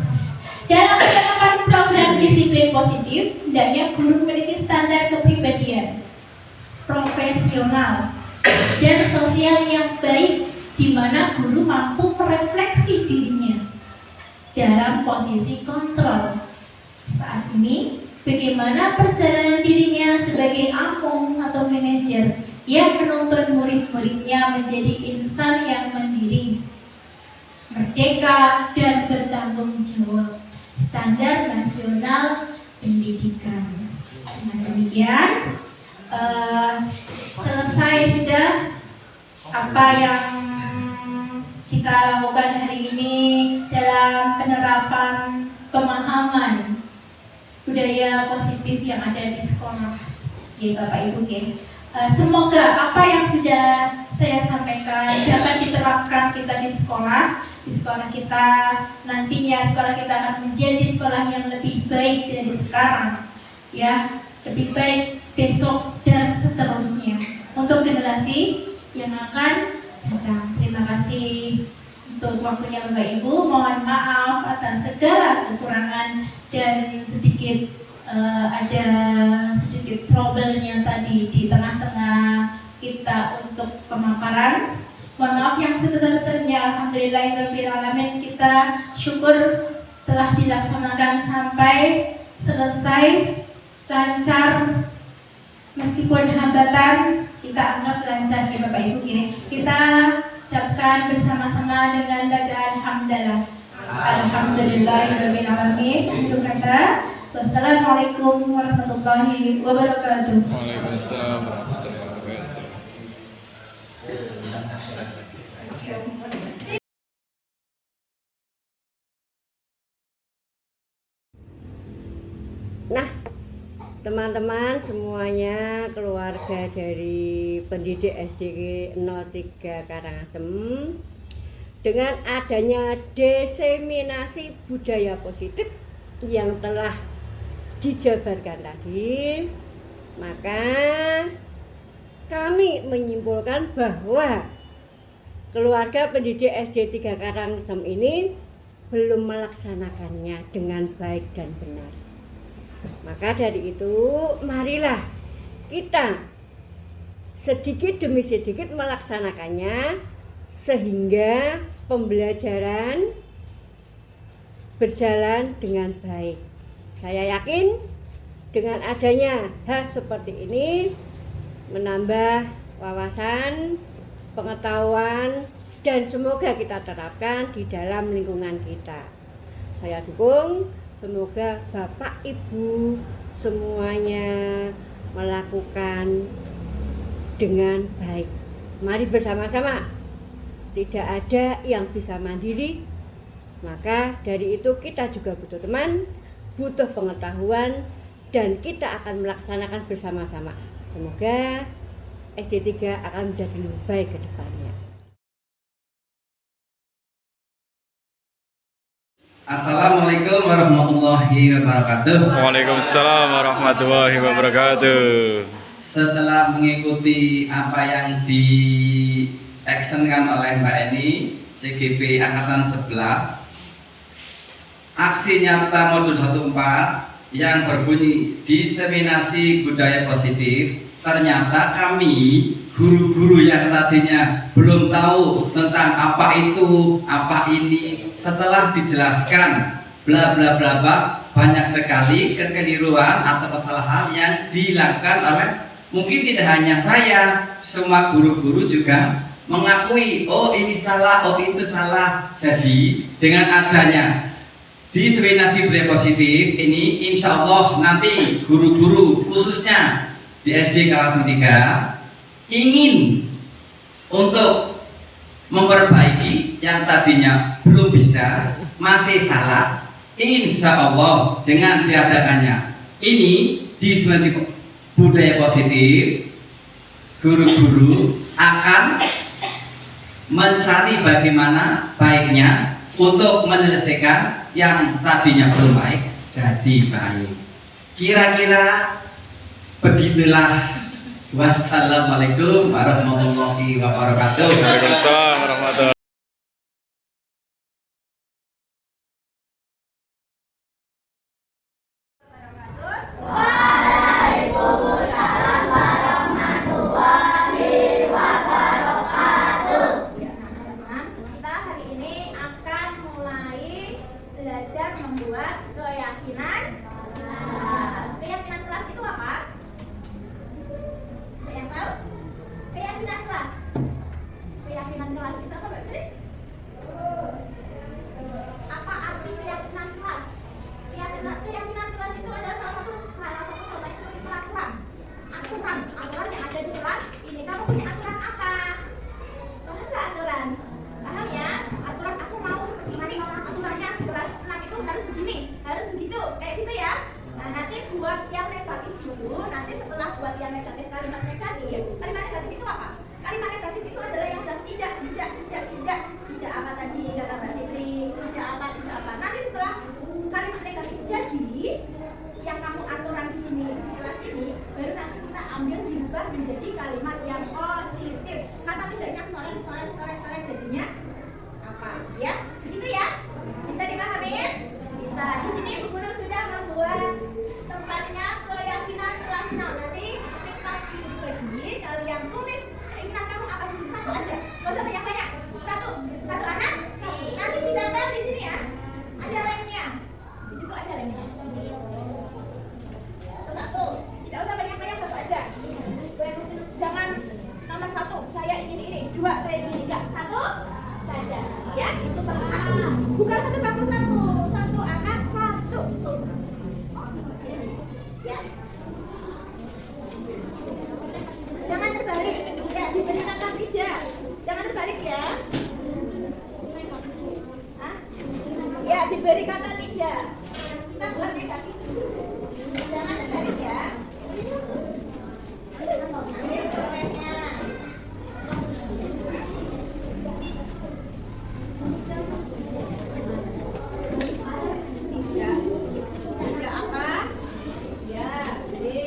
Dalam penerapan program disiplin positif, hendaknya guru memiliki standar kepribadian profesional dan sosial yang baik, di mana guru mampu merefleksi dirinya dalam posisi kontrol. Saat ini, bagaimana perjalanan dirinya sebagai among atau manajer yang menuntun murid-muridnya menjadi insan yang mandiri, merdeka, dan bertanggung jawab. Standar nasional pendidikan. Dengan demikian, selesai sudah apa yang kita lakukan hari ini dalam penerapan pemahaman budaya positif yang ada di sekolah. Oke, Bapak Ibu, semoga apa yang sudah saya sampaikan dapat diterapkan kita di sekolah. Di sekolah kita nantinya sekolah kita akan menjadi sekolah yang lebih baik dari sekarang, ya, lebih baik besok dan seterusnya untuk generasi yang akan datang. Terima kasih untuk waktunya Bapak Ibu. Mohon maaf atas segala kekurangan dan sedikit ada sedikit trouble-nya tadi di tengah-tengah kita untuk pemaparan. Mohon maaf yang sebesar-besarnya. Alhamdulillahirrahmanirrahim, kita syukur telah dilaksanakan sampai selesai lancar. Meskipun hambatan kita anggap lancar ya Bapak Ibu ya. Kita ucapkan bersama-sama dengan bacaan hamdalah. Alhamdulillahirrahmanirrahim. Untuk kata wassalamualaikum warahmatullahi wabarakatuh. Waalaikumsalam warahmatullahi wabarakatuh. Nah, teman-teman semuanya, keluarga dari pendidik SD 03 Karangasem, dengan adanya diseminasi budaya positif yang telah dijabarkan tadi, maka kami menyimpulkan bahwa keluarga pendidik SD 3 Karangasem ini belum melaksanakannya dengan baik dan benar. Maka dari itu, marilah kita sedikit demi sedikit melaksanakannya sehingga pembelajaran berjalan dengan baik. Saya yakin dengan adanya hal seperti ini menambah wawasan, pengetahuan, dan semoga kita terapkan di dalam lingkungan kita. Saya dukung. Semoga Bapak Ibu semuanya melakukan dengan baik. Mari bersama-sama. Tidak ada yang bisa mandiri. Maka dari itu kita juga butuh teman, butuh pengetahuan, dan kita akan melaksanakan bersama-sama. Semoga SD 3 akan menjadi lebih baik ke depannya. Assalamualaikum warahmatullahi wabarakatuh. Waalaikumsalam warahmatullahi wabarakatuh. Setelah mengikuti apa yang di actionkan oleh Mbak Eni, CGP Angkatan 11, aksi nyata modul 14 yang berbunyi diseminasi budaya positif, ternyata kami guru-guru yang tadinya belum tahu tentang apa itu, apa ini, setelah dijelaskan bla bla bla bla, banyak sekali kekeliruan atau kesalahan yang dilakukan oleh mungkin tidak hanya saya, semua guru-guru juga mengakui, oh ini salah, oh itu salah. Jadi dengan adanya diseminasi budaya positif ini, insya Allah nanti guru-guru khususnya di SD kelas 3 ingin untuk memperbaiki yang tadinya belum bisa, masih salah, insya Allah dengan diadakannya ini diseminasi budaya positif, guru-guru akan mencari bagaimana baiknya untuk menyelesaikan yang tadinya belum baik jadi baik. Kira-kira begitulah. Wassalamualaikum warahmatullahi wabarakatuh. Waalaikumsalam warahmatullahi. Kita hari ini akan mulai belajar membuat keyakinan. Keyakinan kelas itu apa? Ada yang tahu? Keyakinan kelas. Keyakinan kelas itu apa, Mbak Fitri? Apa arti keyakinan kelas? Keyakinan kelas itu adalah salah satu contoh seperti aturan yang ada di kelas. Ini kamu punya aturan apa? Paham nggak aturan? Paham ya? Aturan aku mau seperti ini, aturannya kelas 6 itu harus begini, harus begitu, kayak gitu ya. Nah nanti buat yang negatif dulu, nanti setelah buat yang negatif, kalimat negatif itu apa? Kalimat negatif itu adalah yang sudah tidak apa tadi kata Mbak Fitri, tidak apa. Nanti setelah kalimat negatif jadi, yang kamu aturan di sini di kelas ini, baru nanti kita ambil dirubah menjadi kalimat yang positif. Kata tidaknya coret jadinya apa? Ya, begitu ya? Bisa dipahami? Bisa. Di sini Bu Guru sudah membuat tempatnya keyakinan kelas 6. Nanti kita bagi kalian tulis keinginan kamu apa di sini, satu aja. Gak usah banyak-banyak. Satu anak. Nanti ditambah di sini ya. Ada lemnya. Di situ ada lemnya. Satu. Tidak usah banyak-banyak, satu aja. Jangan nomor 1 saya ingin ini, 2 saya ingin ini, enggak, 1 saja. Ya, itu bagi satu. Bukan 1 anak 1. Ya. Jangan terbalik. Ya, diberi kata tidak. Jangan terbalik ya. Hah? Ya, diberi kata tidak. Kita buat negatif. Jangan terbalik ya. Ambil coretnya. Tidak apa? Ya, jadi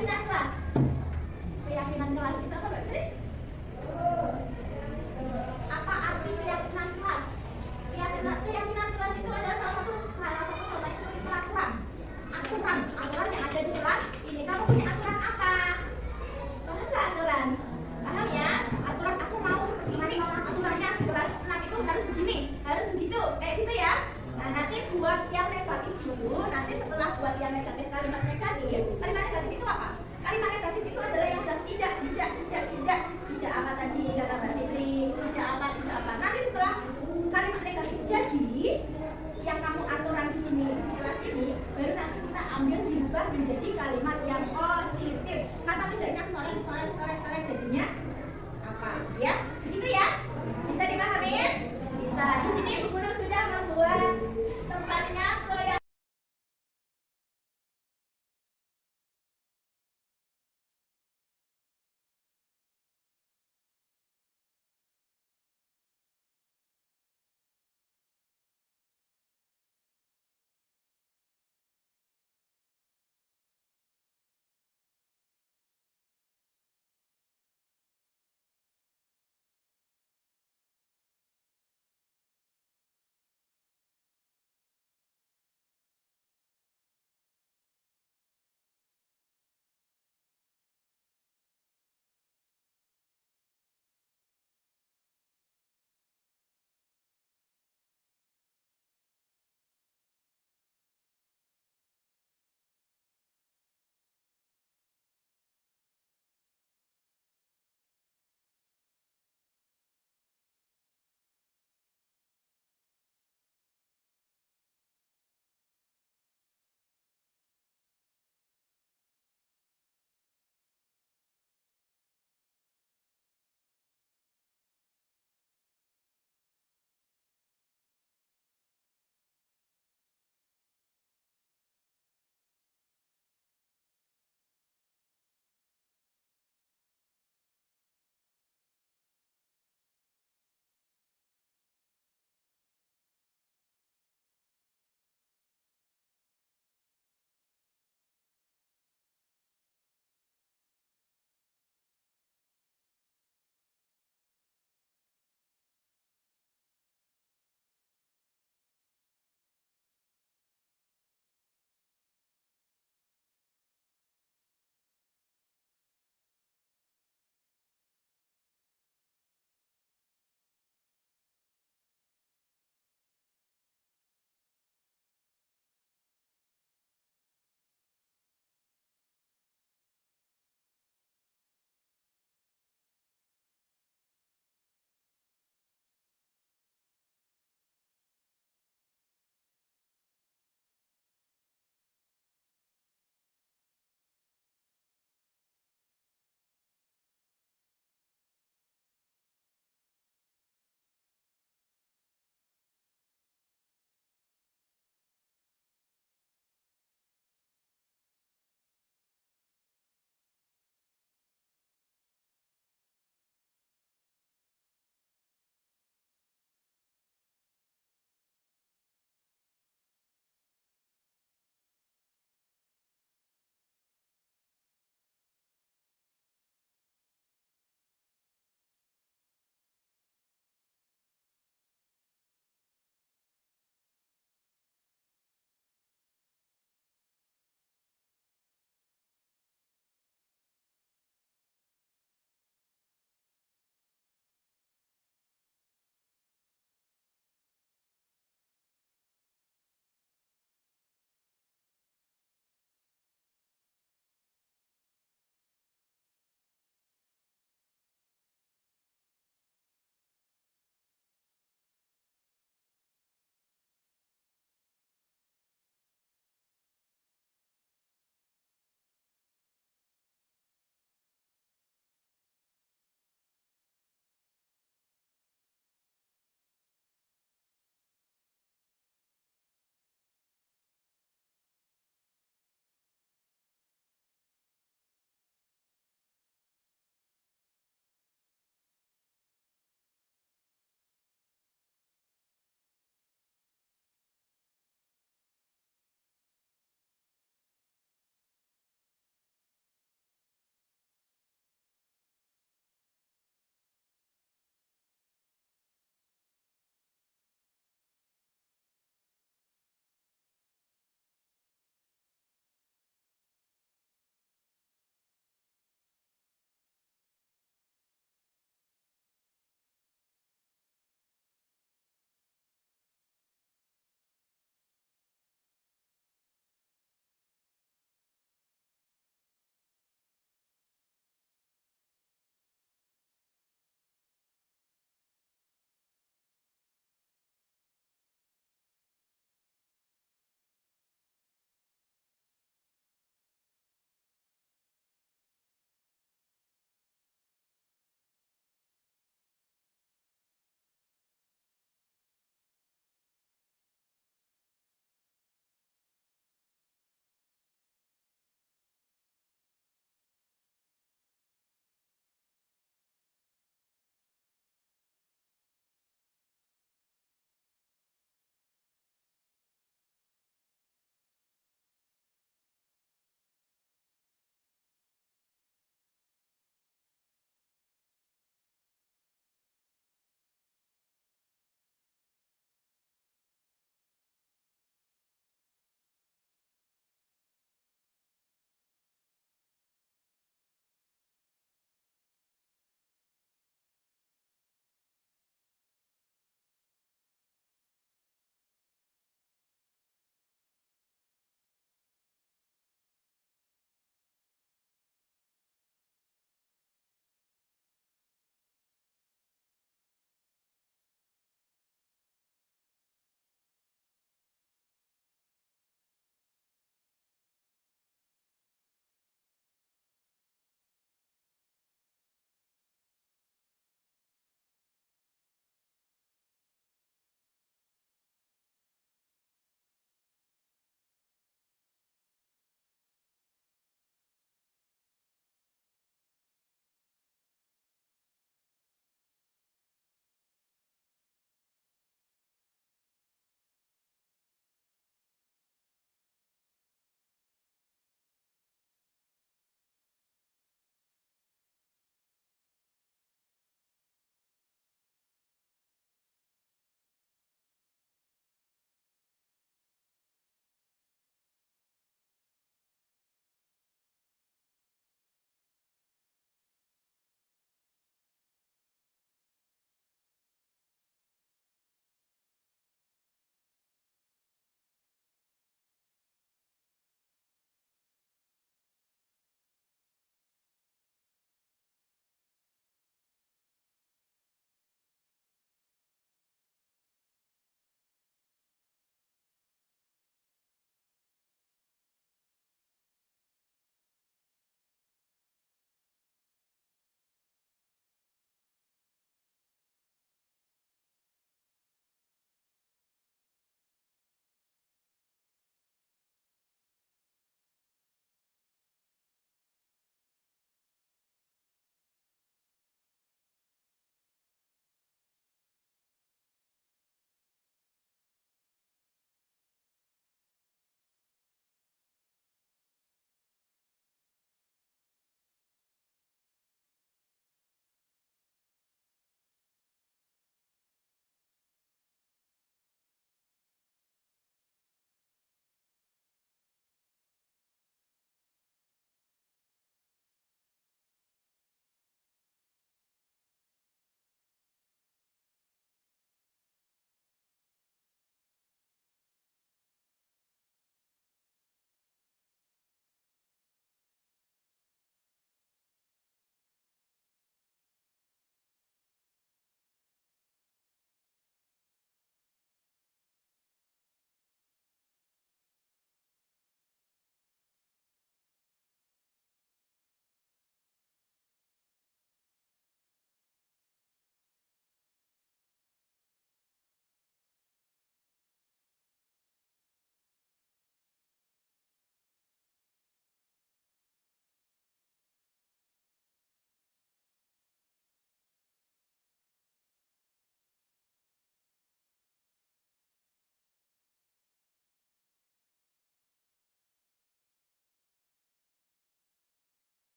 keyakinan kelas. Keyakinan kelas itu apa Mbak Fitri? Apa arti keyakinan kelas? Keyakinan kelas itu adalah salah satu contoh seperti aturan yang ada di kelas. Ini kamu punya aturan apa? Paham nggak aturan? Paham ya? Aturan aku mau seperti ini, aturannya di kelas 6 itu harus begini, harus begitu, kayak gitu ya. Nah nanti buat yang negatif dulu. Nanti setelah buat yang negatif, kalimat negatif itu apa? Kalimat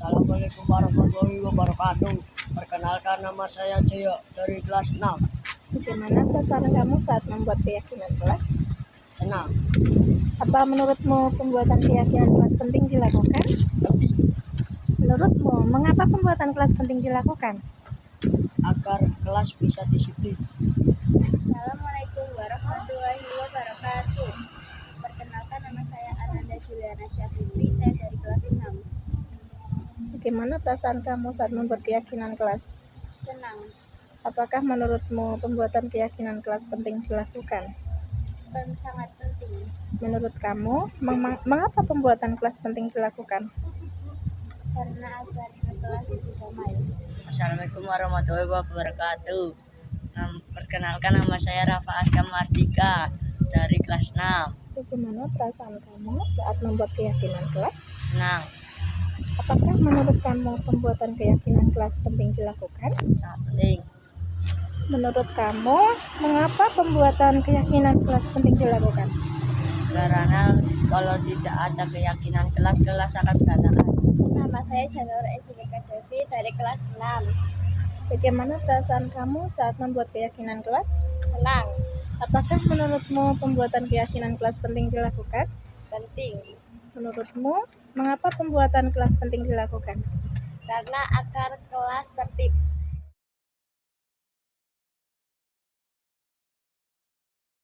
Assalamualaikum warahmatullahi wabarakatuh. Perkenalkan, nama saya Jaya dari kelas 6. Bagaimana perasaan kamu saat membuat keyakinan kelas? Senang, Apa menurutmu pembuatan keyakinan kelas penting dilakukan? Menurutmu, mengapa pembuatan kelas penting dilakukan? agar kelas bisa disiplin. Assalamualaikum warahmatullahi wabarakatuh. Perkenalkan, nama saya Ananda Juliana Syafitri, saya dari kelas 6. Bagaimana perasaan kamu saat membuat keyakinan kelas? Senang Apakah menurutmu pembuatan keyakinan kelas penting dilakukan? dan sangat penting Menurut kamu, mengapa pembuatan kelas penting dilakukan? karena agar kelas lebih damai. Assalamualaikum warahmatullahi wabarakatuh. Perkenalkan, nama saya Rafa Aska Mardika dari kelas 6. Bagaimana perasaan kamu saat membuat keyakinan kelas? Senang, Apakah menurut kamu pembuatan keyakinan kelas penting dilakukan? sangat penting. Menurut kamu, mengapa pembuatan keyakinan kelas penting dilakukan? Karena kalau tidak ada keyakinan kelas akan berantakan. Nama saya Janur Angelika Devi dari kelas 6. Bagaimana perasaan kamu saat membuat keyakinan kelas? Senang, Apakah menurutmu pembuatan keyakinan kelas penting dilakukan? penting Menurutmu, mengapa pembuatan kelas penting dilakukan? karena agar kelas tertib.